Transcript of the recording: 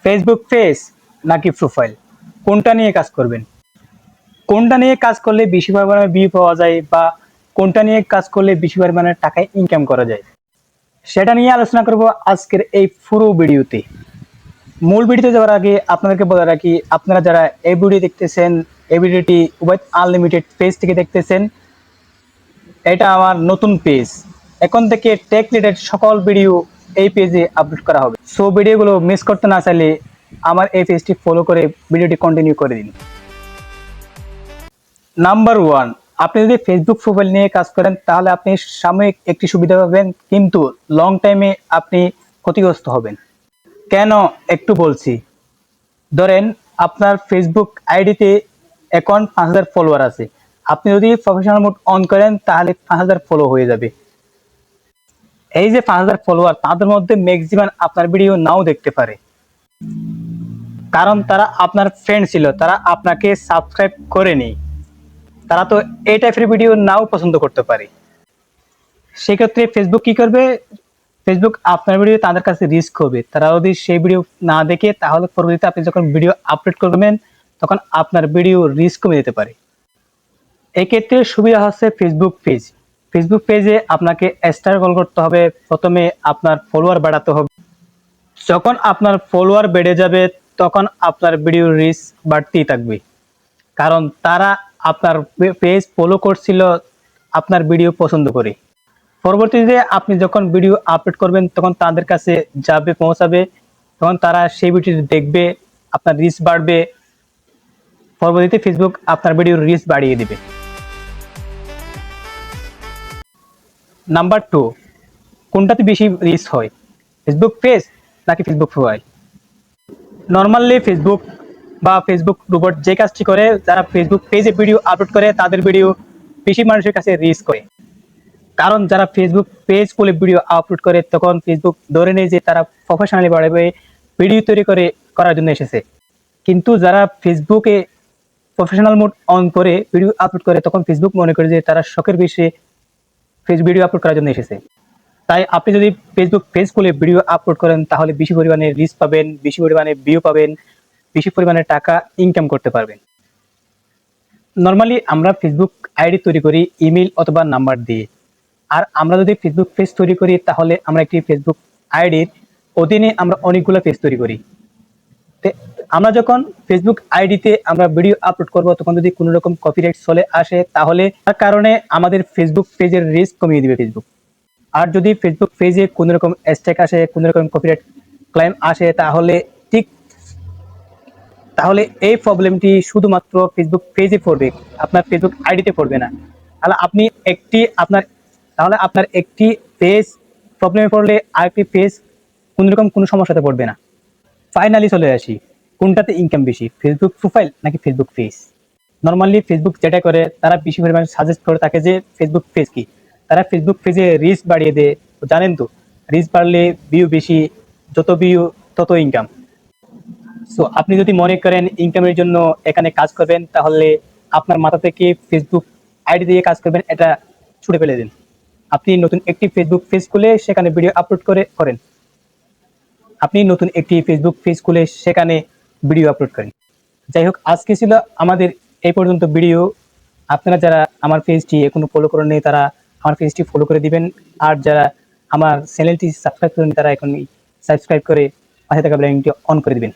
Facebook page নাকি profile, কোনটা নিয়ে কাজ করবেন? কোনটা নিয়ে কাজ করলে বেশি পরিমাণে ভিউ পাওয়া যায় বা কোনটা নিয়ে কাজ করলে বেশি পরিমাণে টাকা ইনকাম করা যায়, সেটা নিয়ে আলোচনা করব আজকের এই পুরো ভিডিওতে। মূল ভিডিওতে যাওয়ার আগে আপনাদেরকে বলে রাখি, আপনারা যারা এই ভিডিও দেখতেছেন, এই ভিডিওটি উবাইদ আনলিমিটেড পেজ থেকে দেখতেছেন, এটা আমার নতুন পেজ। এখন থেকে টেক রিলেটেড সকল ভিডিও এই পেজে আপলোড করা হবে। সো ভিডিওগুলো মিস করতে না চাইলে আমার এই পেজটি ফলো করে ভিডিওটি কন্টিনিউ করে দিন। নাম্বার 1, আপনি যদি ফেসবুক প্রোফাইল নিয়ে কাজ করেন তাহলে আপনি সাময়িক একটি সুবিধা পাবেন, কিন্তু লং টাইমে আপনি ক্ষতিগ্রস্ত হবেন। কেন একটু বলছি। ধরেন আপনার ফেসবুক আইডিতে এখন 5000 ফলোয়ার আছে। আপনি যদি প্রফেশনাল মোড অন করেন তাহলে 5000 ফলো হয়ে যাবে। এই যে 5000 ফলোয়ার, তাদের মধ্যে ম্যাক্সিমাম আপনার ভিডিও নাও দেখতে পারে, কারণ তারা আপনার ফ্রেন্ড ছিল, তারা আপনাকে সাবস্ক্রাইব করেনি। তারা তো এই টাইপের ভিডিও নাও পছন্দ করতে পারে। সেক্ষেত্রে ফেসবুক কি করবে? ফেসবুক আপনার ভিডিও তাদের কাছে রিস্ক হবে। তারা যদি সেই ভিডিও না দেখে, তাহলে পরবর্তীতে আপনি যখন ভিডিও আপলোড করবেন তখন আপনার ভিডিও রিস্ক কমে যেতে পারে। এক্ষেত্রে সুবিধা হচ্ছে ফেসবুক পেজ। ফেসবুক পেজে আপনাকে স্টার কল করতে হবে, প্রথমে আপনার ফলোয়ার বাড়াতে হবে। যখন আপনার ফলোয়ার বেড়ে যাবে তখন আপনার ভিডিও রিচ বাড়তেই থাকবে, কারণ তারা আপনার পেজ ফলো করছিল আপনার ভিডিও পছন্দ করে। পরবর্তীতে আপনি যখন ভিডিও আপলোড করবেন তখন তাদের কাছে যাবে, পৌঁছাবে, তখন তারা সেই ভিডিওটি দেখবে, আপনার রিচ বাড়বে। পরবর্তীতে ফেসবুক আপনার ভিডিওর রিচ বাড়িয়ে দিবে। নাম্বার 2, কোনটাতে বেশি রিচ হয়, ফেসবুক পেজ নাকি ফেসবুক প্রোফাইল? নর্মালি ফেসবুক বা ফেসবুক রোবট যে কাজটি করে, যারা ফেসবুক পেজে ভিডিও আপলোড করে তাদের ভিডিও বেশি মানুষের কাছে রিচ করে। কারণ যারা ফেসবুক পেজ খুলে ভিডিও আপলোড করে তখন ফেসবুক ধরে নেয় যে তারা প্রফেশনালি ভাবে ভিডিও তৈরি করার জন্য এসেছে। কিন্তু যারা ফেসবুকে প্রফেশনাল মোড অন করে ভিডিও আপলোড করে তখন ফেসবুক মনে করে যে তারা শখের বিষয়ে ভিডিও আপলোড করার জন্য এসেছে। তাই আপনি যদি ফেসবুক পেজ খুলে ভিডিও আপলোড করেন তাহলে বেশি পরিমাণে রিচ পাবেন, বেশি পরিমাণে ভিউ পাবেন, বেশি পরিমাণে টাকা ইনকাম করতে পারবেন। নর্মালি আমরা ফেসবুক আইডি তৈরি করি ইমেল অথবা নাম্বার দিয়ে। আর আমরা যদি ফেসবুক পেজ তৈরি করি তাহলে আমরা একটি ফেসবুক আইডির অধীনে আমরা অনেকগুলো পেজ তৈরি করি। আমরা যখন ফেসবুক আইডিতে আমরা ভিডিও আপলোড করব তখন যদি কোনো রকম কপিরাইট চলে আসে তাহলে তার কারণে আমাদের ফেসবুক পেজের রিস্ক কমিয়ে দিবে ফেসবুক। আর যদি ফেসবুক পেজে কোনো রকম স্ট্রাইক আসে, কোনো রকম কপিরাইট ক্লেম আসে, তাহলে এই প্রবলেমটি শুধুমাত্র ফেসবুক পেজে পড়বে, আপনার ফেসবুক আইডিতে পড়বে না। তাহলে আপনার একটি পেজ প্রবলেমে পড়লে আরেকটি পেজ কোনো সমস্যাতে পড়বে না। ফাইনালি চলে আসি, কোনটাতে ইনকাম বেশি, ফেসবুক প্রোফাইল নাকি ফেসবুক পেজ? নর্মালি ফেসবুক যেটা করে, তারা বেশি পরিমাণে সাজেস্ট করে থাকে যে ফেসবুক পেজ কি, তারা ফেসবুক পেজে রিচ বাড়িয়ে দেয়। জানেন তো, রিচ বাড়লে ভিউ বেশি, যত ভিউ তত ইনকাম। সো আপনি যদি মনে করেন ইনকামের জন্য এখানে কাজ করবেন তাহলে আপনার মাথা থেকে ফেসবুক আইডি দিয়ে কাজ করবেন এটা ছুটে ফেলে দিন। আপনি নতুন একটি ফেসবুক পেজ খুলে সেখানে ভিডিও আপলোড করেন। আপনি নতুন একটি ফেসবুক পেজ খুলে সেখানে ভিডিও আপলোড করেন। যাই হোক, আজকে ছিল আমাদের এই পর্যন্ত ভিডিও। আপনারা যারা আমার পেজটি এখনো ফলো করেননি তারা আমার পেজটি ফলো করে দিবেন, আর যারা আমার চ্যানেলটি সাবস্ক্রাইব করেন তারা এখনই সাবস্ক্রাইব করে পাশে থাকা বেল আইকনটি অন করে দিবেন।